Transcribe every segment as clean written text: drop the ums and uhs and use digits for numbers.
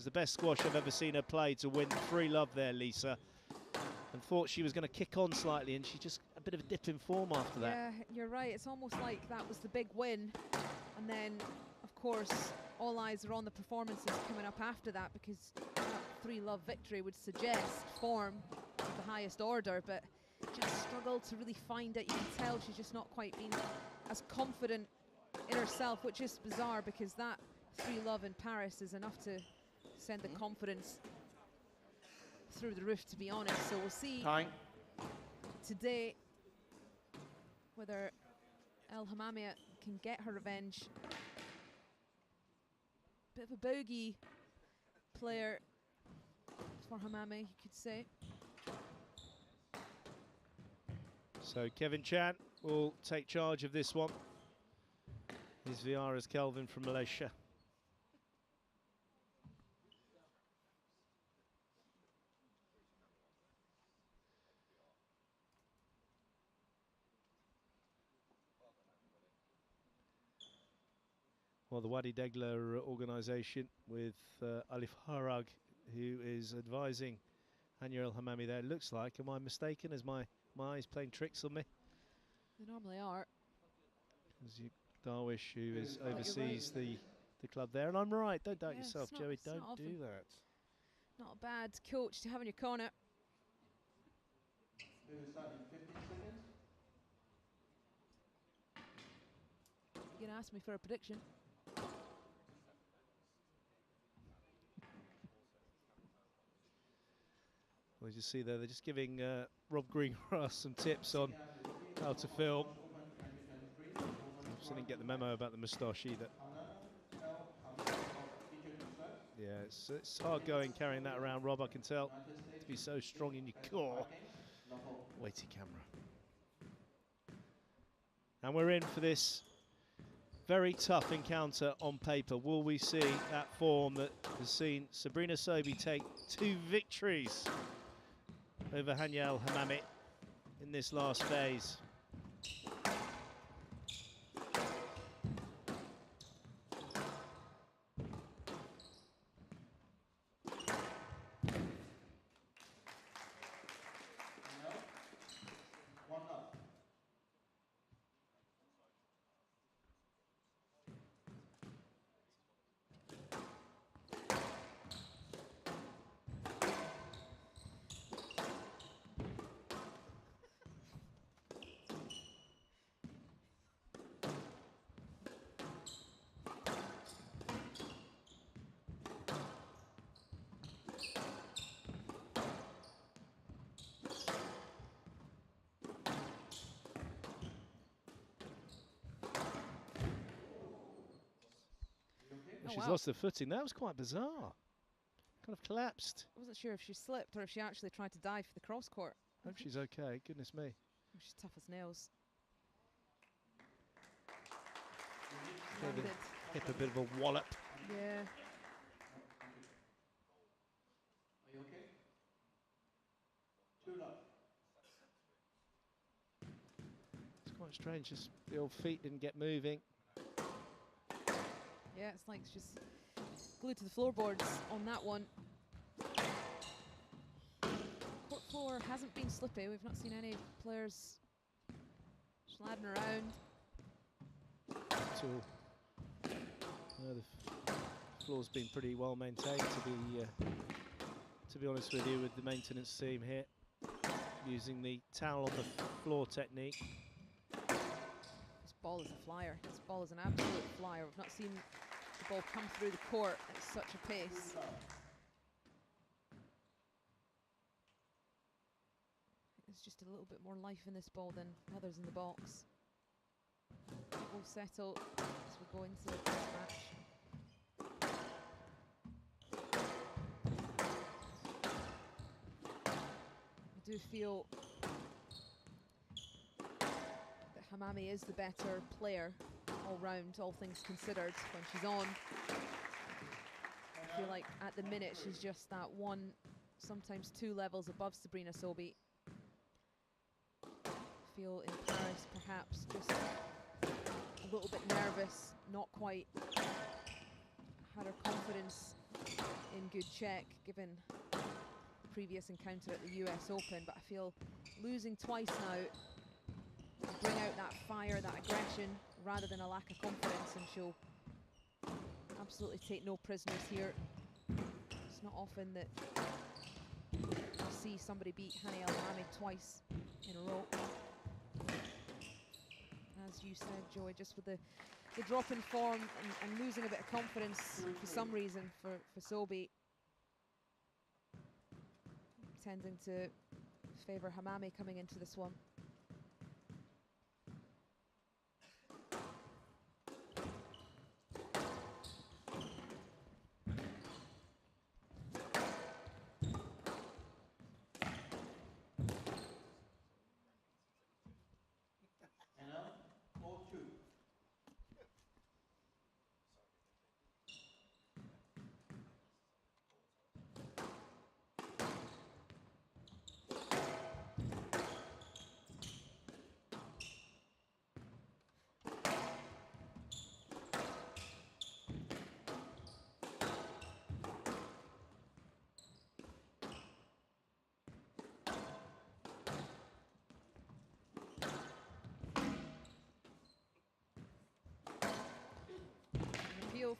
the best squash I've ever seen her play to win 3-love there, Lisa. And thought she was going to kick on slightly, and she just a bit of a dip in form after that. Yeah, you're right. It's almost like that was the big win. And then, of course, all eyes are on the performances coming up after that, because that 3-love victory would suggest form of the highest order, but just struggled to really find it. You can tell she's just not quite been as confident in herself, which is bizarre, because that 3-love in Paris is enough to send the confidence through the roof, to be honest. So we'll see today whether El Hammamy can get her revenge. Bit of a bogey player for Hammamy, you could say. So Kevin Chan will take charge of this one. He's Viara's Kelvin from Malaysia. Well, the Wadi Degla organisation with Alif Harag, who is advising Hania El Hammamy there. It looks like, am I mistaken? Is my eyes playing tricks on me? They normally are. Darwish, who oversees the club there, and I'm right. Don't doubt yourself, not, Joey. Don't do that. Not a bad coach to have in your corner. You're gonna ask me for a prediction. Well, you see there, they're just giving Rob Greengrass some tips on how to film. I didn't get the memo about the moustache either. Yeah, it's hard going carrying that around, Rob, I can tell. To be so strong in your core. Weighty camera. And we're in for this very tough encounter on paper. Will we see that form that has seen Sabrina Sobhy take 2 victories over Hania El Hammamy in this last phase? She's lost her footing. That was quite bizarre. Kind of collapsed. I wasn't sure if she slipped or if she actually tried to dive for the cross court. Hope she's okay. Goodness me. She's tough as nails. Hip a bit of a wallop. Yeah. Are you okay? 2-love. It's quite strange. Just the old feet didn't get moving. Yeah, it's like it's just glued to the floorboards on that one. Court floor hasn't been slippy. We've not seen any players sladding around. At all. The floor's been pretty well maintained, to be honest with you, with the maintenance team here, using the towel on the floor technique. This ball is a flyer. This ball is an absolute flyer. We've not seen the ball come through the court at such a pace. There's just a little bit more life in this ball than others in the box. It will settle as we go into this match. I do feel that Hammamy is the better player all round, all things considered, when she's on. I feel like at the minute she's just that 1, sometimes 2 levels above Sabrina Sobhy. I feel in Paris perhaps just a little bit nervous, not quite had her confidence in good check, given the previous encounter at the US Open, but I feel losing twice now bring out that fire, that aggression, rather than a lack of confidence, and she'll absolutely take no prisoners here. It's not often that you see somebody beat Hania El Hammamy twice in a row. As you said, Joey, just with the drop in form and losing a bit of confidence for some reason for Sobhy, tending to favour Hammamy coming into this one.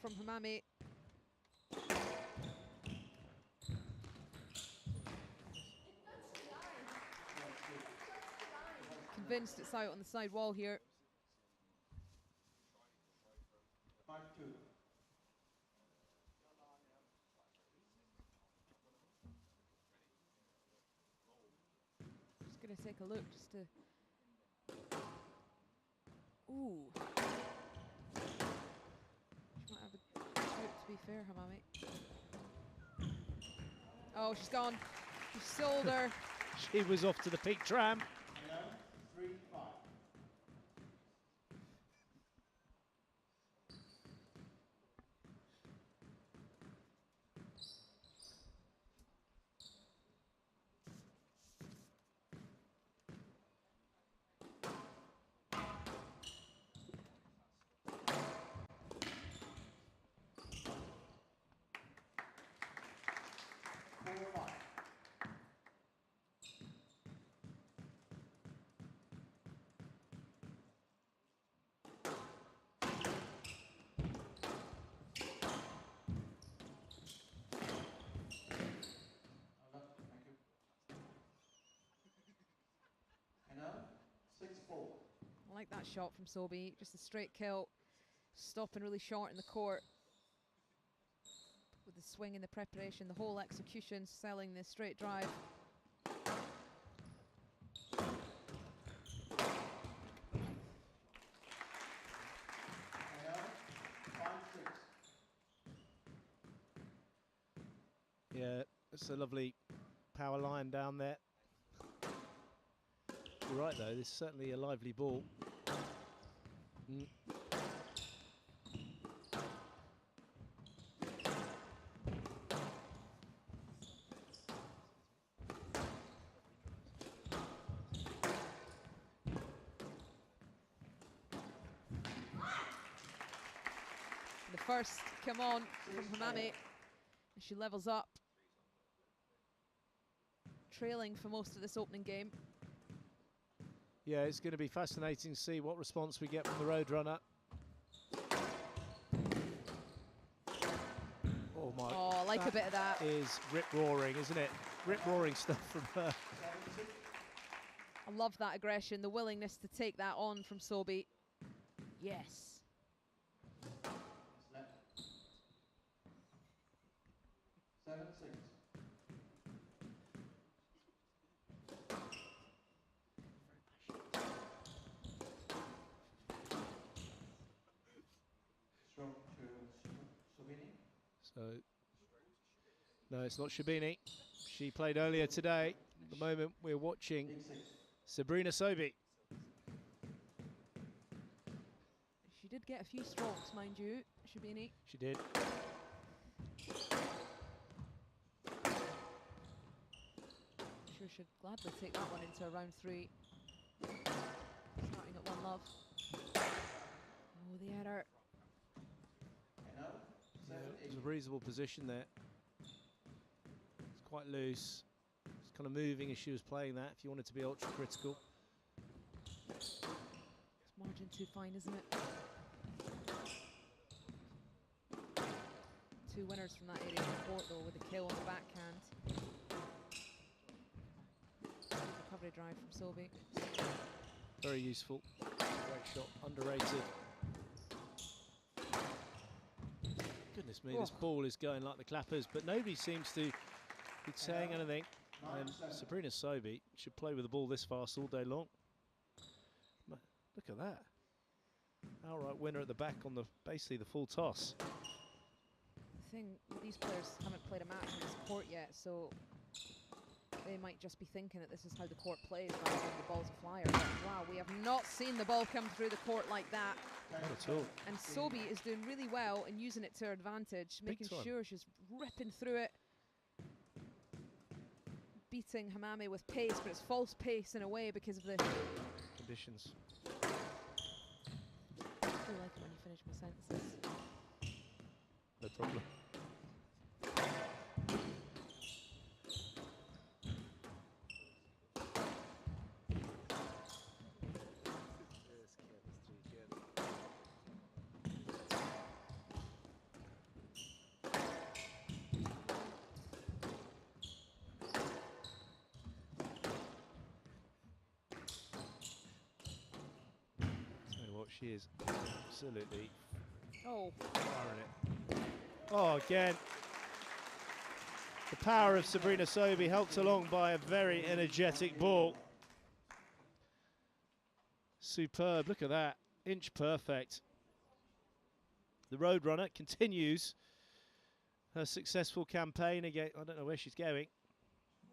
From Hammamy. Convinced it's out on the side wall here. 5-2. Just gonna take a look just to. Ooh. To be fair, Hammamy. Oh, she's gone. She sold her. She was off to the peak tram. 3-5. I like that shot from Sobhy, just a straight kill, stopping really short in the court. With the swing and the preparation, the whole execution, selling the straight drive. Yeah, it's a lovely power line down there. You're right though, this is certainly a lively ball. The first come on from Hammamy, and she levels up, trailing for most of this opening game. Yeah, it's going to be fascinating to see what response we get from the Roadrunner. Oh my! Oh, I like a bit of that. Is rip-roaring, isn't it? Rip-roaring stuff from her. I love that aggression, the willingness to take that on from Sobhy. Yes. 7-6. Stroke to Sobhy. So, no, it's not Shabini. She played earlier today. At the moment, we're watching Sabrina Sobhy. She did get a few strokes, mind you, Shabini. She did. Sure should gladly take that one into round 3. Starting at 1-love. Oh, the error. And now, 7-8. It was a reasonable position there. It's quite loose. It's kind of moving as she was playing that, if you wanted to be ultra critical. It's margin too fine, isn't it? 2 winners from that area of court though, with a kill on the backhand. Recovery drive from Sobhy. Very useful. Great shot, underrated. Goodness me, this ball is going like the clappers, but nobody seems to be saying anything. And Sabrina Sobhy should play with the ball this fast all day long. Look at that. Outright winner at the back on the basically the full toss. The thing, these players haven't played a match on this court yet, so they might just be thinking that this is how the court plays rather than the ball's a flyer. But wow, we have not seen the ball come through the court like that. Not at all. And Sobhy is doing really well and using it to her advantage, making sure she's ripping through it. Beating Hammamy with pace, but it's false pace in a way because of the conditions. I do like it when you finish my sentences. No problem. She is absolutely firing it. Oh, again. The power of Sabrina Sobhy helped along by a very energetic ball. Superb, look at that. Inch perfect. The Roadrunner continues her successful campaign again. I don't know where she's going.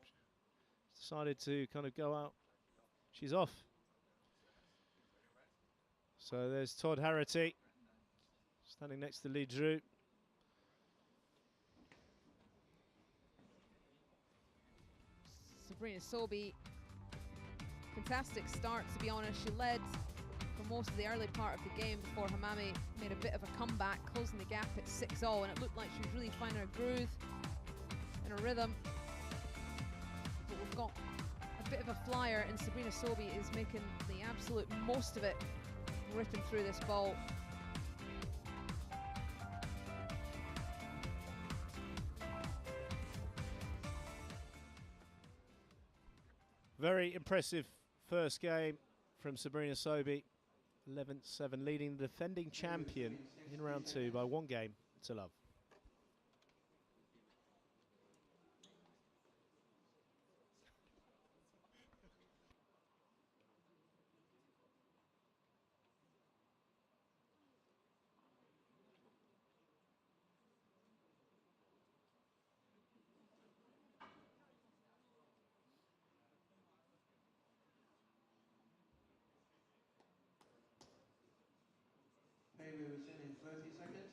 She's decided to kind of go out. She's off. So there's Todd Harrity standing next to Lee Drew. Sabrina Sobhy, fantastic start to be honest. She led for most of the early part of the game before Hammamy made a bit of a comeback, closing the gap at 6-0, and it looked like she was really finding her groove and her rhythm. But we've got a bit of a flyer, and Sabrina Sobhy is making the absolute most of it, ripping through this ball. Very impressive first game from Sabrina Sobhy. 11-7, leading the defending champion in round 2 by 1 game to love. We will resume in 30 seconds.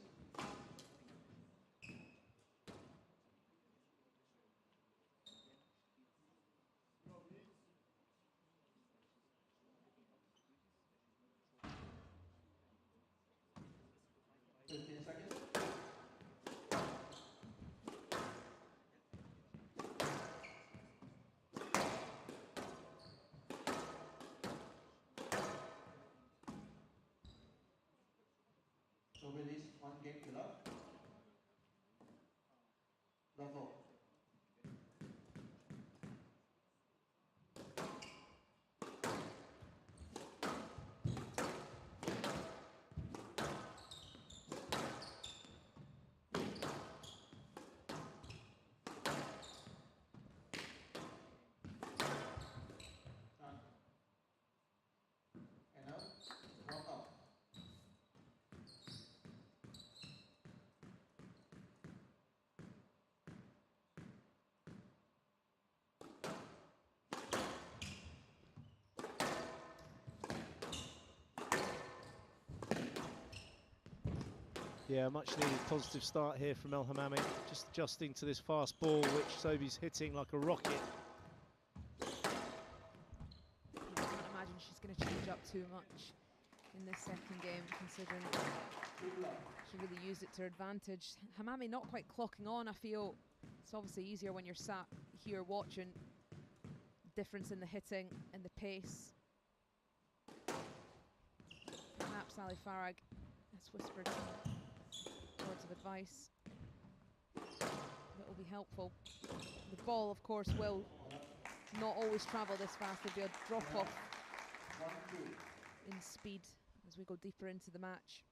So release 1 game to love. Level. And now, walk up. Yeah, much needed positive start here from El Hammamy, just adjusting to this fast ball, which Sobhy's hitting like a rocket. I can't imagine she's going to change up too much. in this second game, considering she really used it to her advantage. Hammamy not quite clocking on, I feel. It's obviously easier when you're sat here watching. Difference in the hitting and the pace. Perhaps Ali Farag has whispered some words of advice that will be helpful. The ball, of course, will not always travel this fast. There'll be a drop-off in speed as we go deeper into the match.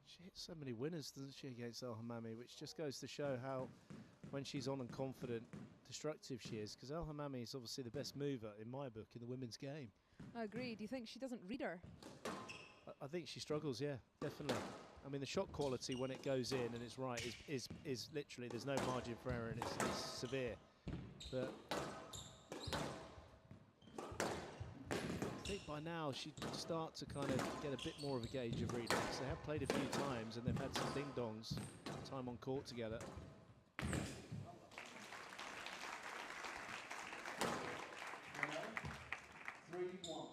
She hits so many winners, doesn't she, against El Hammamy, which just goes to show how, when she's on and confident, destructive she is, because El Hammamy is obviously the best mover, in my book, in the women's game. I agree. Do you think she doesn't read her? I think she struggles, yeah, definitely. I mean, the shot quality when it goes in and it's right is literally, there's no margin for error, and it's severe. But I think by now she'd start to kind of get a bit more of a gauge of reading, because they have played a few times and they've had some ding-dongs, time on court together. 3-1.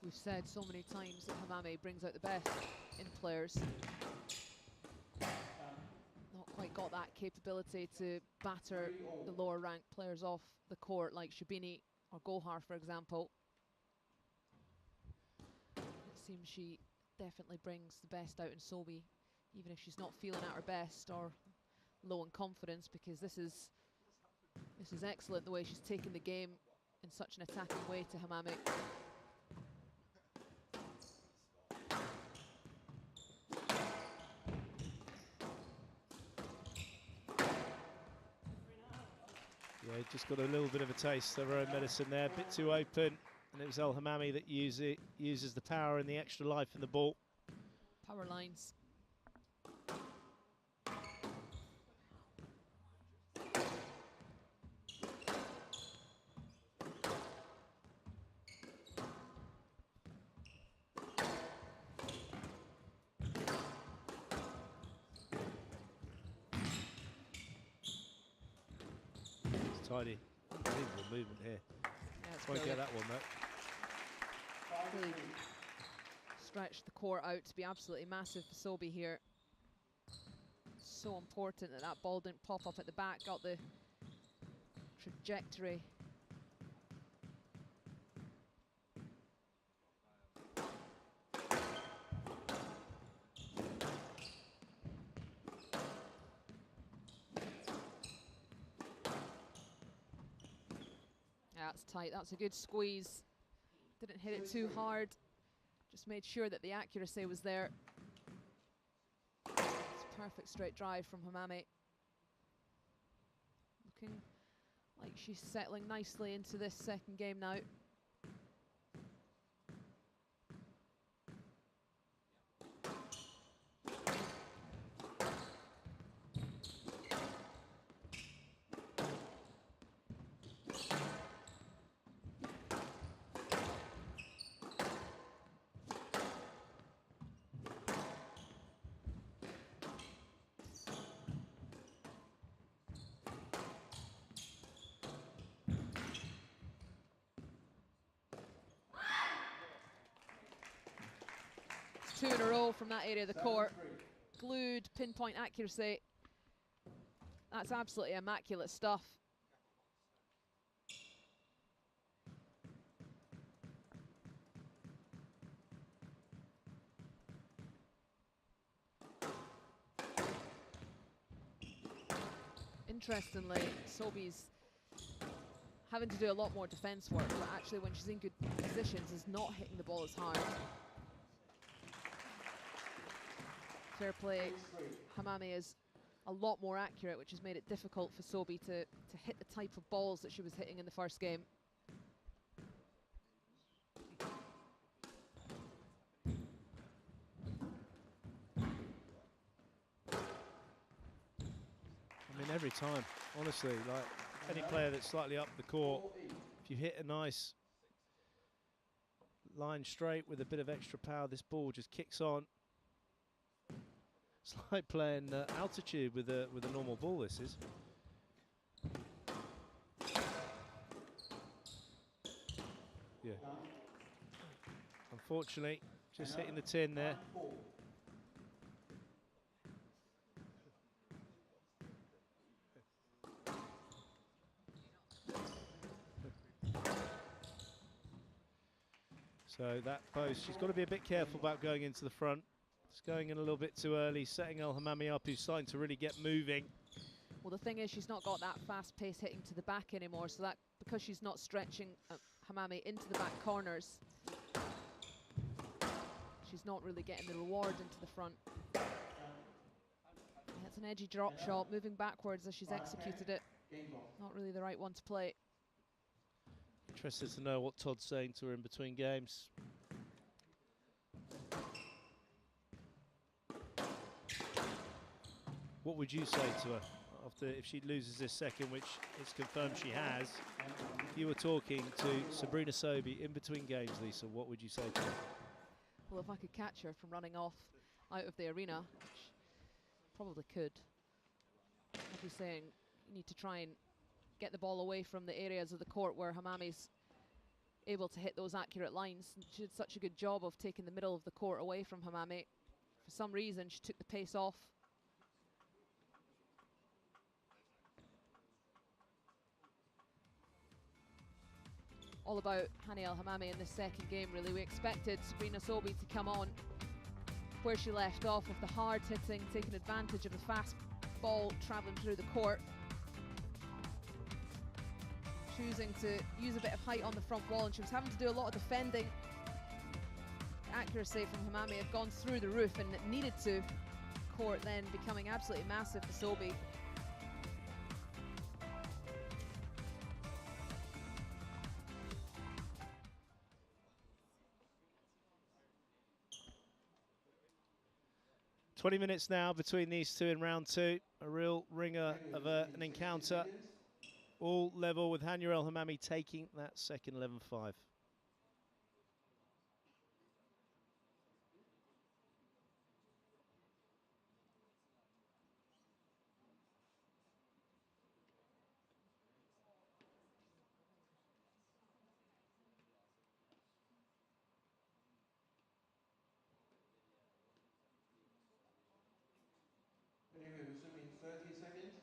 We've said so many times that Hammamy brings out the best in players. Not quite got that capability to batter the lower ranked players off the court like Shabini or Gohar, for example. It seems she definitely brings the best out in Sobhy, even if she's not feeling at her best or low in confidence, because this is excellent the way she's taken the game in such an attacking way to Hammamy. Yeah, just got a little bit of a taste of her own medicine there, a bit too open, and it was El Hammamy that uses the power and the extra life in the ball. Power lines. It's tidy, unbelievable movement here. Yeah, it's Won't get brilliant. that one, though. Really stretched the court out to be absolutely massive for Sobhy here. So important that that ball didn't pop up at the back, got the trajectory. Yeah, that's tight. That's a good squeeze. Didn't hit it too hard. Just made sure that the accuracy was there. It's a perfect straight drive from Hammamy. Looking like she's settling nicely into this second game now. Two in a row from that area of the court. Glued, pinpoint accuracy. That's absolutely immaculate stuff. Interestingly, Sobhy's having to do a lot more defence work, but actually when she's in good positions is not hitting the ball as hard. Fair play, Hammamy is a lot more accurate, which has made it difficult for Sobhy to hit the type of balls that she was hitting in the first game. I mean, every time, honestly, like any player that's slightly up the court, if you hit a nice line straight with a bit of extra power, this ball just kicks on. It's like playing altitude with a normal ball. This is. Yeah. Unfortunately, just hitting the tin there. So that post, she's got to be a bit careful about going into the front. It's going in a little bit too early, setting El Hammamy up, who's starting to really get moving. Well, the thing is, she's not got that fast pace hitting to the back anymore, so that because she's not stretching Hammamy into the back corners, she's not really getting the reward into the front. It's an edgy drop shot, moving backwards as she's executed it. Not really the right one to play. Interested to know what Todd's saying to her in between games. What would you say to her after if she loses this second, which it's confirmed she has? If you were talking to Sabrina Sobhy in between games, Lisa, what would you say to her? Well, if I could catch her from running off out of the arena, which probably could, I'd be saying you need to try and get the ball away from the areas of the court where Hammamy's able to hit those accurate lines. And she did such a good job of taking the middle of the court away from Hammamy. For some reason, she took the pace off. All about Hania El Hammamy in this second game, really. We expected Sabrina Sobhy to come on where she left off with the hard hitting, taking advantage of the fast ball travelling through the court. Choosing to use a bit of height on the front wall, and she was having to do a lot of defending. Accuracy from Hammamy had gone through the roof and it needed to. Court then becoming absolutely massive for Sobhy. "20 minutes now between these two in round two. A real ringer of an encounter. All level with Hania El Hammamy taking that second 11-5. Anyway, we zoom in 30 seconds.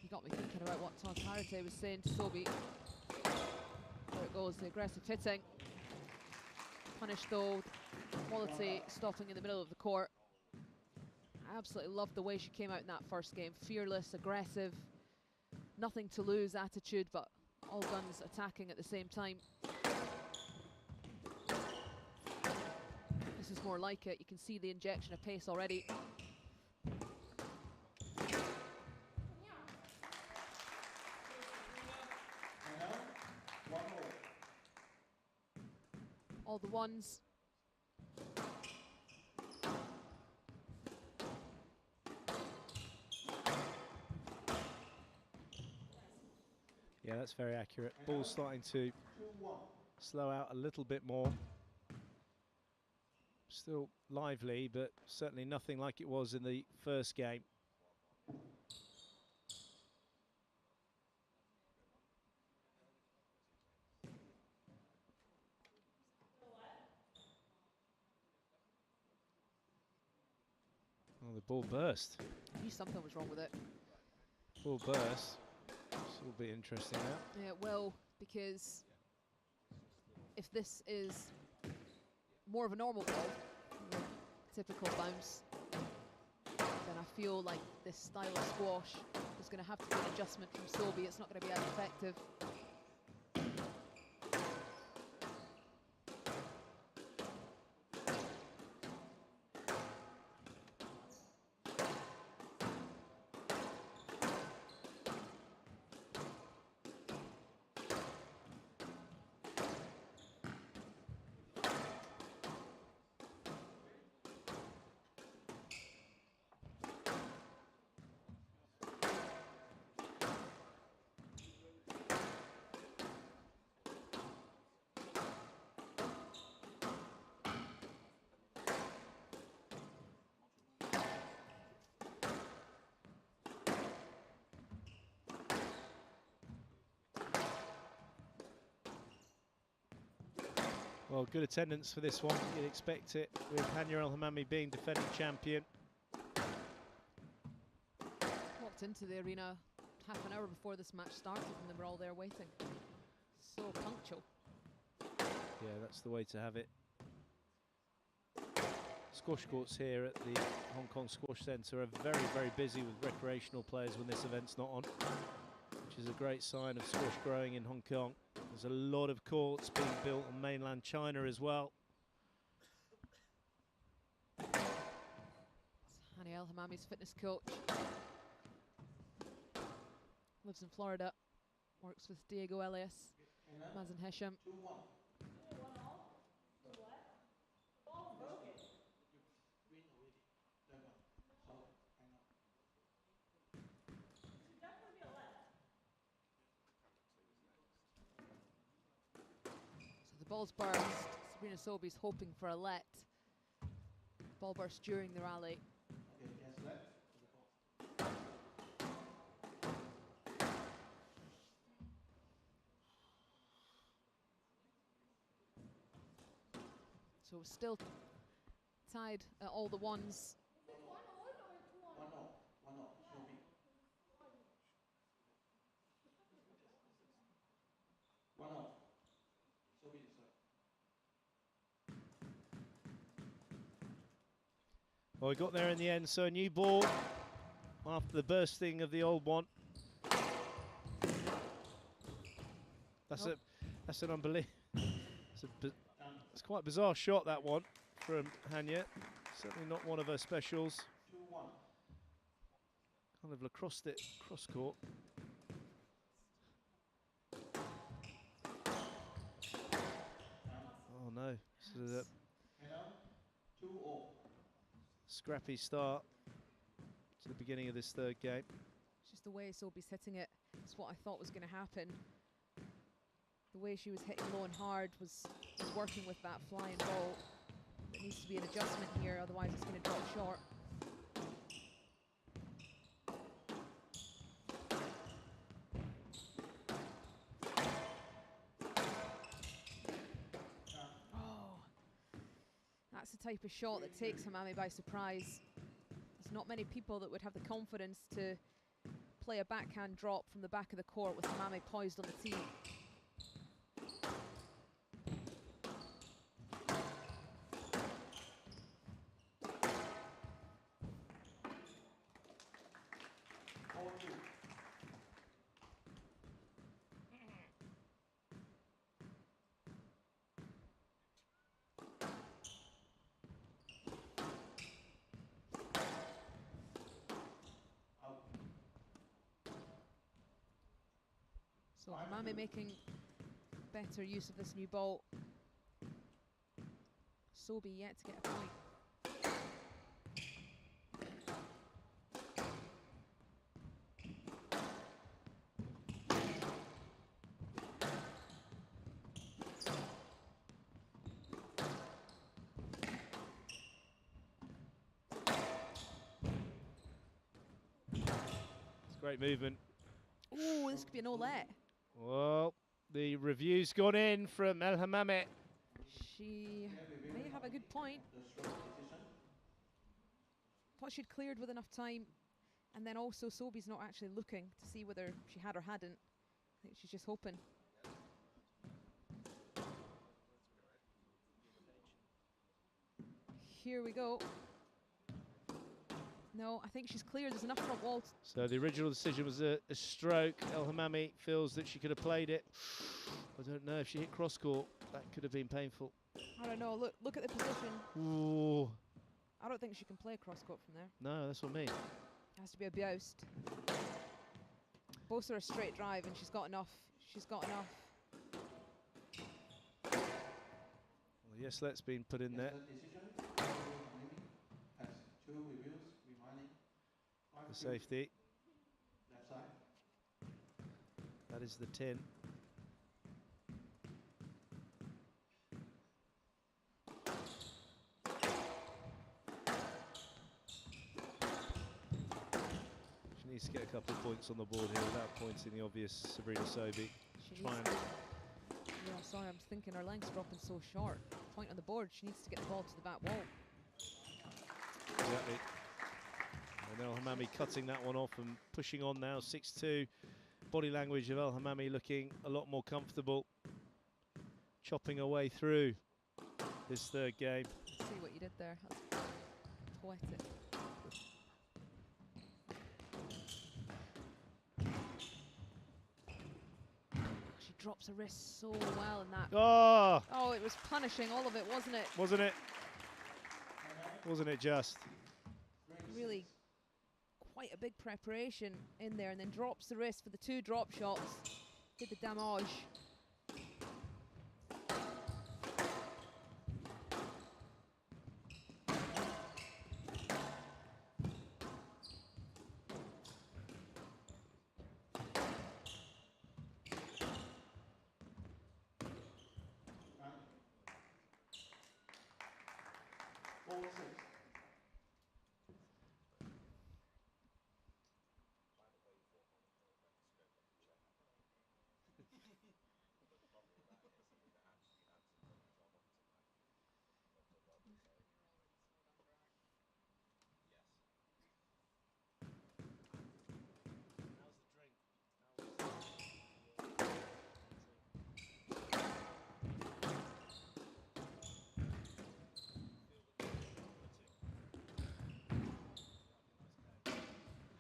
You got me thinking about what Todd Harity was saying to Sobhy. There it goes, the aggressive hitting. Punished though, quality stopping in the middle of the court. I absolutely loved the way she came out in that first game. Fearless, aggressive, nothing to lose attitude, but all guns attacking at the same time. This is more like it. You can see the injection of pace already. All the ones. Yeah, that's very accurate. Ball's starting to 2-1. slow out a little bit more. Still lively, but certainly nothing like it was in the first game. Oh, the ball burst. I knew something was wrong with it. Ball burst. This will be interesting now. Yeah, it will, because if this is more of a normal ball, typical bounce, then I feel like this style of squash is going to have to be an adjustment from Sobhy. It's not going to be as effective. Well, good attendance for this one. You'd expect it with Hania El Hammamy being defending champion. Walked into the arena half an hour before this match started and they were all there waiting. So punctual. Yeah, that's the way to have it. Squash courts here at the Hong Kong Squash Centre are very, very busy with recreational players when this event's not on, which is a great sign of squash growing in Hong Kong. There's a lot of courts being built on mainland China as well. It's Hania El Hammamy's fitness coach. Lives in Florida. Works with Diego Elias, Mazen Hesham. 2-1. So the ball's burst. Sabrina Sobhy's hoping for a let. Ball burst during the rally. Okay, yes, left to the ball. So we're still tied at all the ones. 1-0. 1-0. Sobhy. 1-0. Sobhy to serve. Well, we got there in the end, so a new ball after the bursting of the old one. That's Nope. that's an unbelievable. It's quite a bizarre shot, that one from Hania. Certainly not one of her specials. 2-1. Kind of lacrossed it cross court. Oh no, this is a Hello. 2-0. scrappy start to the beginning of this third game. It's just the way Sobhy's hitting it. It's what I thought was going to happen. The way she was hitting low and hard was working with that flying ball. There needs to be an adjustment here, otherwise it's going to drop short. Oh, that's the type of shot that takes Hammamy by surprise. There's not many people that would have the confidence to play a backhand drop from the back of the court with Hammamy poised on the tee. So Hammamy making better use of this new ball. Sobhy yet to get a point. Great movement. Oh, this could be an Olet. Well, the review's gone in from El Hammamy. She may have a good point. Thought she'd cleared with enough time. And then also Sobhy's not actually looking to see whether she had or hadn't. I think she's just hoping. Here we go. No, I think she's clear. There's enough front wall. So the original decision was a stroke. El Hammamy feels that she could have played it. I don't know if she hit cross court. That could have been painful. I don't know. Look at the position. Ooh. I don't think she can play cross court from there. No, that's what I mean. It has to be a Bjoust. Both are a straight drive, and she's got enough. She's got enough. Well, yes, that's been put in there. The safety. Left side. That is the 10. She needs to get a couple of points on the board here without pointing the obvious Sabrina Sobhy. She Try needs and to, yeah, sorry, I'm thinking her length's dropping so short. Point on the board, she needs to get the ball to the back wall. exactly. And El Hammamy cutting that one off and pushing on now. 6-2. Body language of El Hammamy looking a lot more comfortable. Chopping her way through this third game. Let's see what you did there. That's poetic. She drops her wrist so well in that. Oh, Oh, it was punishing all of it, wasn't it? wasn't it? Wasn't it just? Really quite a big preparation in there, and then drops the wrist for the 2 drop shots. Did the damage.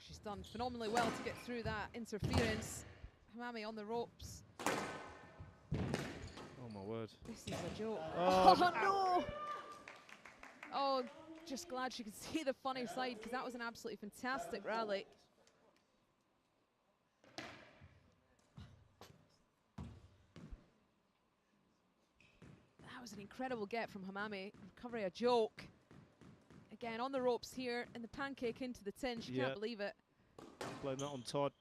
She's done phenomenally well to get through that interference. Hammamy on the ropes. Oh my word. This is a joke. Oh, Oh, no! Oh, just glad she could see the funny side, because that was an absolutely fantastic rally. That was an incredible get from Hammamy. Recovery a joke. Again, on the ropes here, and the pancake into the tin. She can't believe it. Blame that on Todd.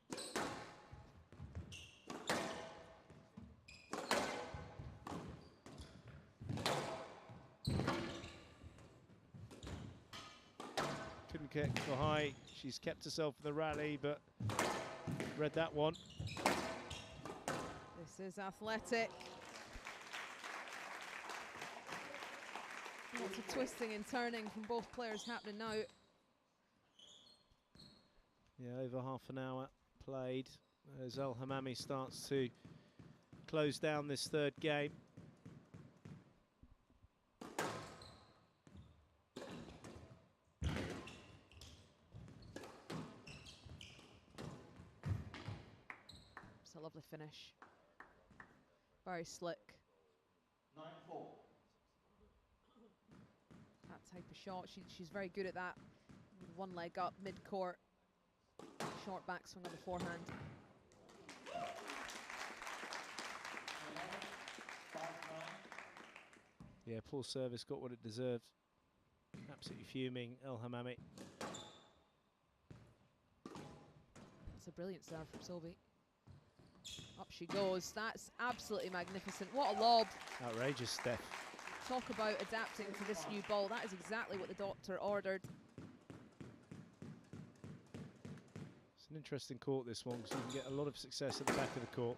Couldn't get the high. She's kept herself in the rally, but read that one. This is athletic. Lots of twisting and turning from both players happening now. Yeah, over half an hour played as El Hammamy starts to close down this third game. It's a lovely finish. Very slick. 9-4. That type of shot, she's very good at that. With one leg up, mid-court. Short backswing on the forehand. Yeah, poor service, got what it deserved. Absolutely fuming, El Hammamy. That's a brilliant serve from Sobhy. Up she goes. That's absolutely magnificent. What a lob. Outrageous, Steph. Talk about adapting to this new ball. That is exactly what the doctor ordered. It's An interesting court, this one, because you can get a lot of success at the back of the court.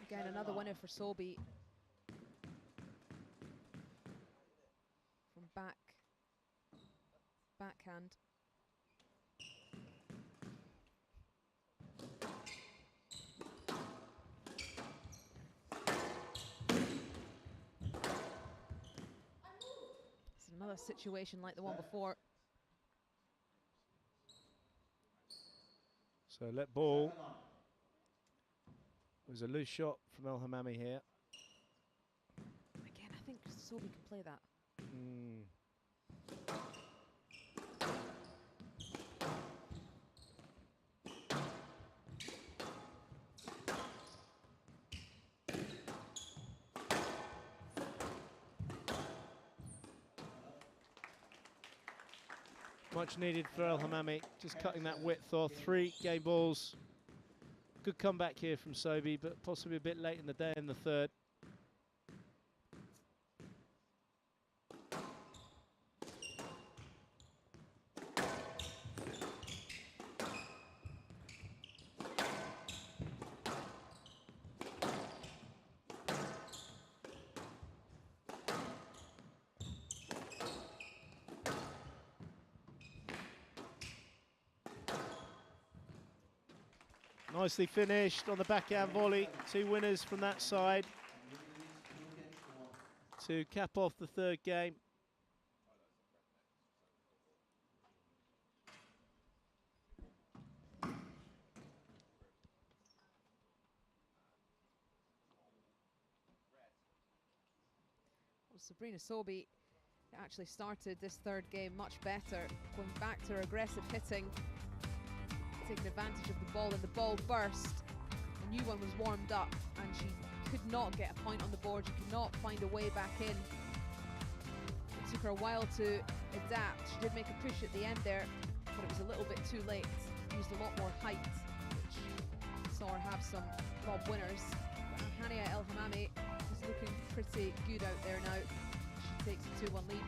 Again, another winner for Sobhy. From backhand. It's another situation like the one before. So let ball. There's a loose shot from El Hammamy here. Again, I think Sobhy can play that. Much needed for El Hammamy, just cutting that width off. 3 game balls. Good comeback here from Sobhy, but possibly a bit late in the day in the third. Nicely finished on the backhand volley. 2 winners from that side to cap off the third game. Well, Sabrina Sobhy actually started this third game much better, going back to her aggressive hitting, taking advantage of the ball, and the ball burst. A new one was warmed up, and she could not get a point on the board. She could not find a way back in. It took her a while to adapt. She did make a push at the end there, but it was a little bit too late. Used a lot more height, which saw her have some lob winners. But Hania El Hammamy is looking pretty good out there now. She takes a 2-1 lead.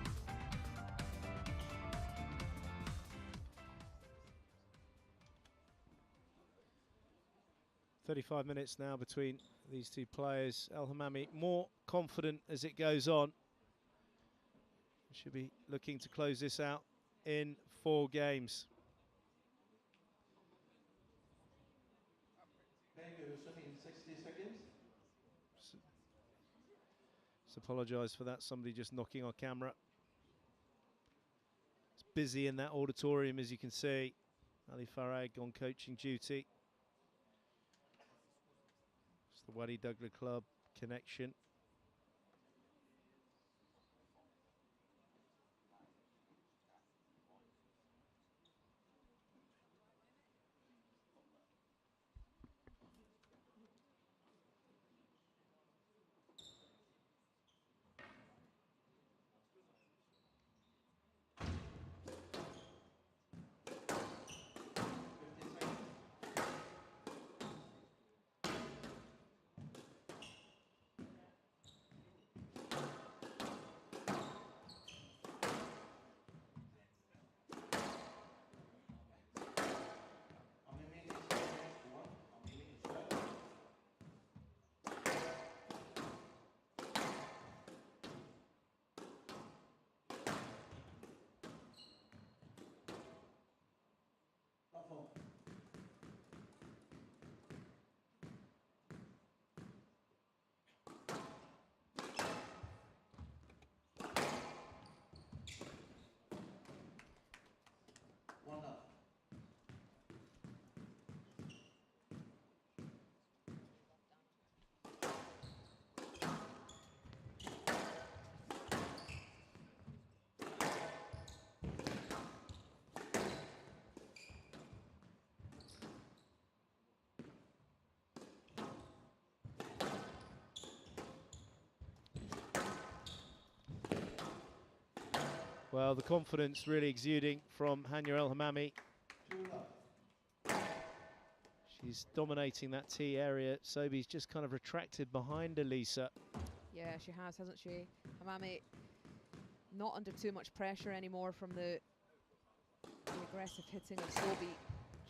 35 minutes now between these two players. El Hammamy more confident as it goes on. Should be looking to close this out in 4 games. Thank you, 60 seconds. Just apologise for that, somebody just knocking our camera. It's busy in that auditorium, as you can see. Ali Farag on coaching duty. It's the Wadi Douglas Club connection. Well, the confidence really exuding from Hania El Hammamy. She's dominating that tee area. Sobhy's just kind of retracted behind Elisa. Yeah, she has, hasn't she? Hammamy not under too much pressure anymore from the aggressive hitting of Sobhy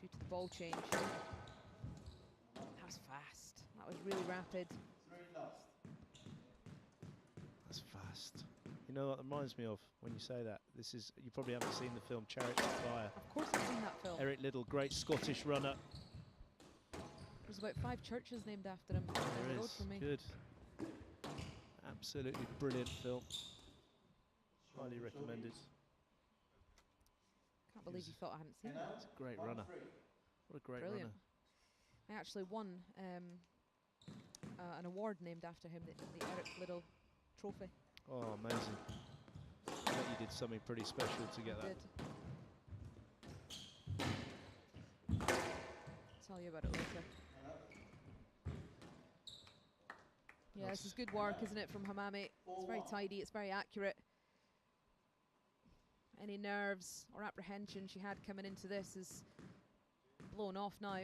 due to the ball change. That was fast. That was really rapid. That's fast. You know what that reminds me of when you say that? This is, you probably haven't seen the film Chariots of Fire. Of course I've seen that film. Eric Liddell, great Scottish runner. There's about 5 churches named after him down the road from me. Good. Absolutely brilliant film. Highly recommended. Can't believe you thought I hadn't seen that. He's a great runner. What a great Brilliant. runner. I actually won an award named after him, the Eric Liddell Trophy. Oh, amazing. I bet you did something pretty special to get I that. did. Tell you about it later. Yeah, this is good work, isn't it, from Hammamy? It's very tidy, it's very accurate. Any nerves or apprehension she had coming into this is blown off now.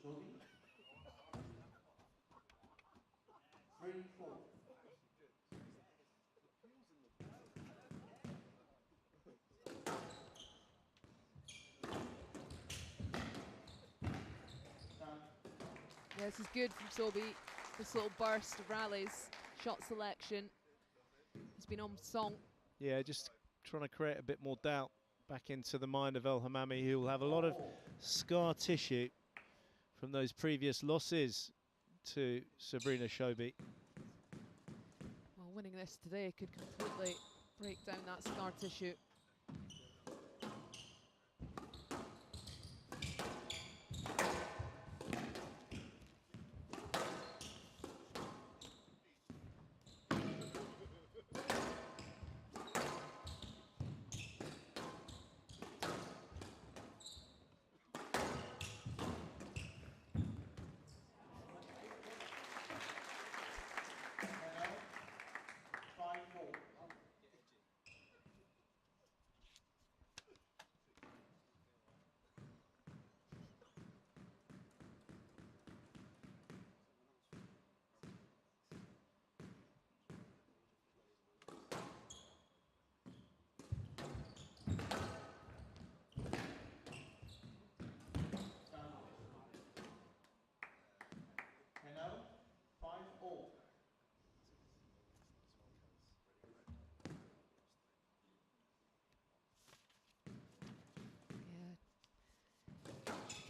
Sobhy. 3-4. Yeah, this is good from Sobhy. This little burst of rallies, shot selection. It's been on song. Yeah, just trying to create a bit more doubt back into the mind of El Hammamy, who will have a lot of scar tissue from those previous losses to Sabrina Sobhy. Well, winning this today could completely break down that scar tissue.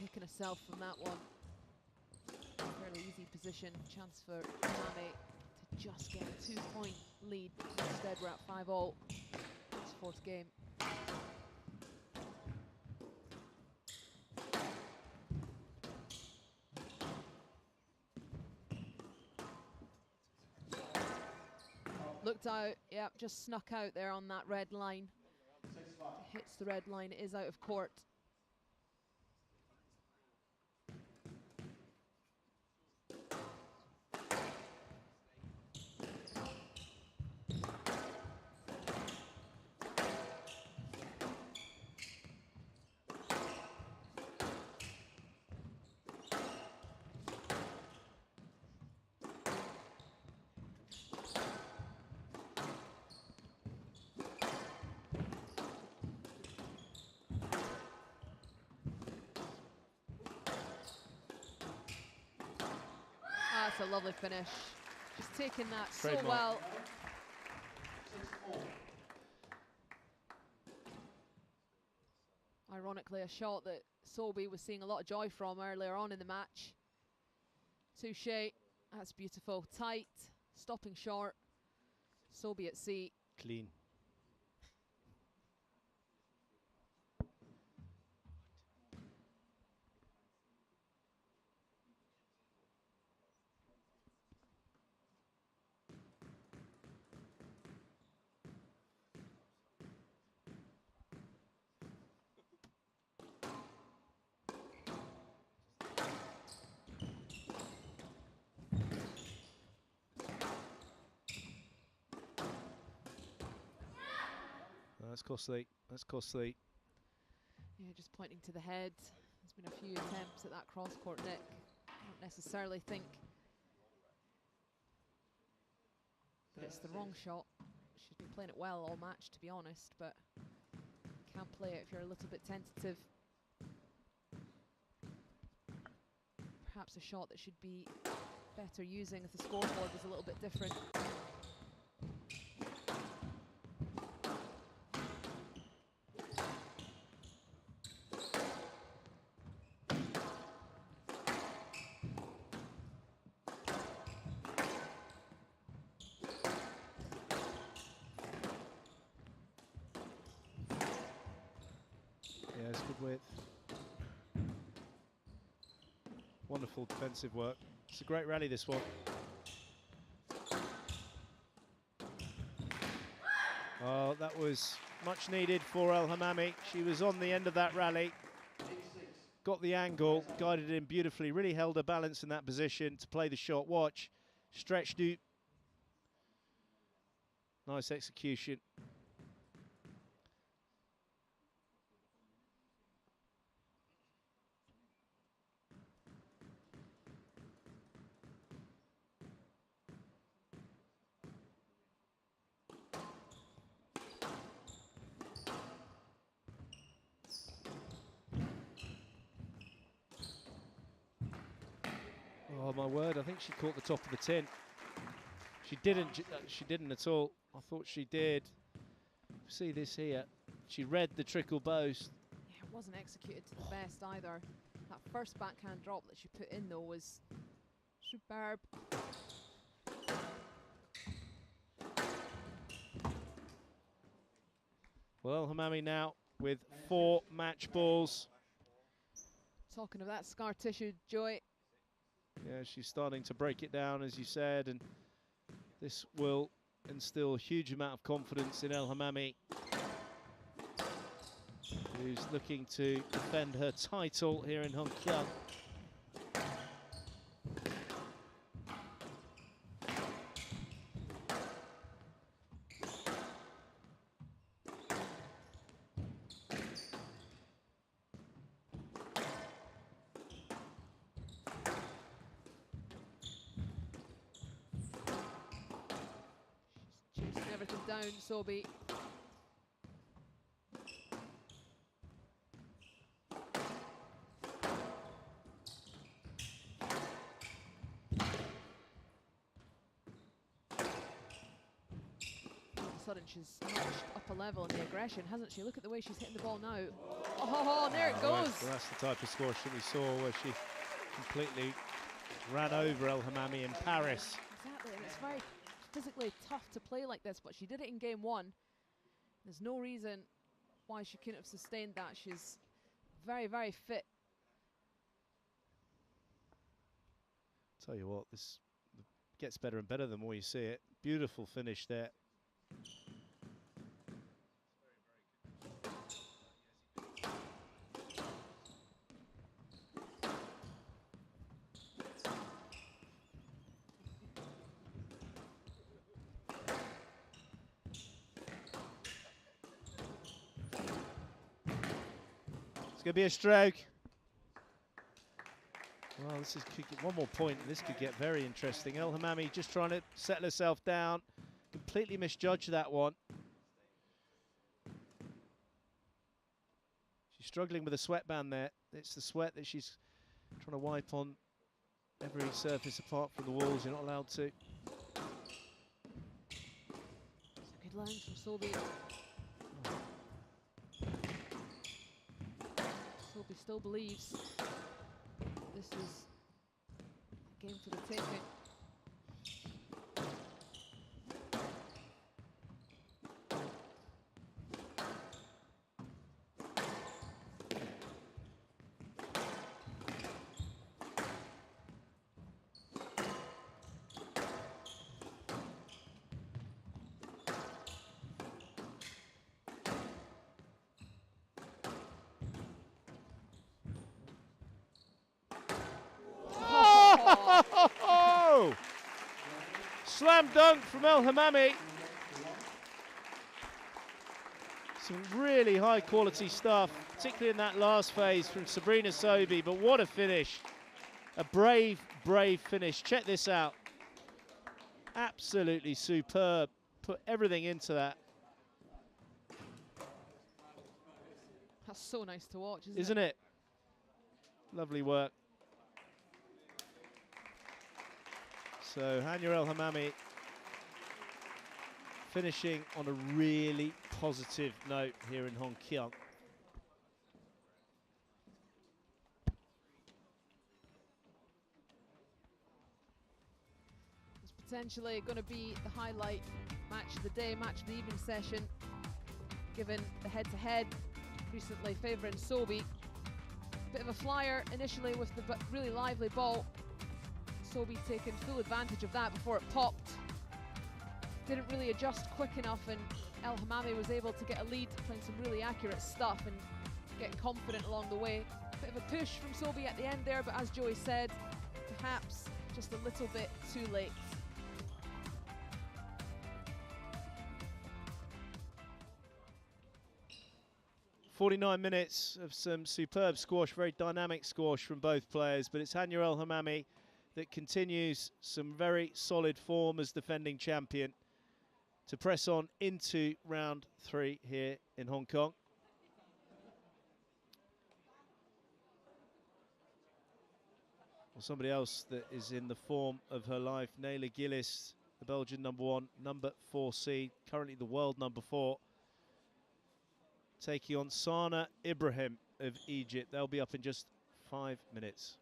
Kicking herself from that one. Fairly easy position. Chance for Hammamy to just get a 2-point lead. Instead, we're at 5-all. It's 4th game. Looked out, yep, just snuck out there on that red line. If it hits the red line, it is out of court. That's a lovely finish. Just taking that Trademark. so well. Ironically, a shot that Sobhy was seeing a lot of joy from earlier on in the match. Touche. That's beautiful. Tight. Stopping short. Sobhy at sea. Clean. That's costly. That's costly. Yeah, just pointing to the head. There's been a few attempts at that cross-court nick. I don't necessarily think that it's the wrong shot. She's been playing it well all match, to be honest, but you can play it if you're a little bit tentative. Perhaps a shot that should be better using if the scoreboard was a little bit different. Yeah, it's good width. Wonderful defensive work. It's a great rally, this one. Oh, that was much needed for El Hammamy. She was on the end of that rally. Got the angle, guided in beautifully, really held her balance in that position to play the shot. Watch, stretched out. Nice execution. Oh my word, I think she caught the top of the tin. She didn't at all. I thought she did. See this here. She read the trickle bows. Yeah, it wasn't executed to the best either. That first backhand drop that she put in though was superb. Well, El Hammamy now with 4 match balls. Talking of that scar tissue, Joy. Yeah, she's starting to break it down, as you said, and this will instill a huge amount of confidence in El Hammamy, who's looking to defend her title here in Hong Kong. Chasing everything down, Sobhy. All of a sudden she's notched up a level in the aggression, hasn't she? Look at the way she's hitting the ball now. Oh, there it goes. Well, that's the type of squash that we saw where she completely ran over El Hammamy in Paris. Exactly, and it's very physically tough to play like this, but she did it in game 1. There's no reason why she couldn't have sustained that. She's very, very fit. Tell you what, this gets better and better the more you see it. Beautiful finish there. It's going to be a stroke. Well, this is one more point. This could get very interesting. El Hammamy just trying to settle herself down. Completely misjudged that one. She's struggling with a sweatband there. It's the sweat that she's trying to wipe on every surface apart from the walls. You're not allowed to. It's a good line from Sobhy. Sobhy still believes this is game for the taking. Oh! Slam dunk from El Hammamy. Some really high quality stuff, particularly in that last phase from Sabrina Sobhy, but what a finish. A brave, brave finish. Check this out. Absolutely superb. Put everything into that. That's so nice to watch, Isn't it? Lovely work. So Hania El Hammamy finishing on a really positive note here in Hong Kong. It's potentially going to be the highlight match of the day, match of the evening session, given the head-to-head recently favouring Sobhy. Bit of a flyer initially with the really lively ball. Sobhy taking full advantage of that before it popped. Didn't really adjust quick enough, and El Hammamy was able to get a lead, playing some really accurate stuff and get confident along the way. Bit of a push from Sobhy at the end there, but as Joey said, perhaps just a little bit too late. "49 minutes of some superb squash, very dynamic squash from both players, but it's Hania El Hammamy that continues some very solid form as defending champion to press on into round 3 here in Hong Kong. Well, somebody else that is in the form of her life, Nayla Gillis, the Belgian #1, number 4 seed, currently the world number 4, taking on Sana Ibrahim of Egypt. They'll be up in just 5 minutes.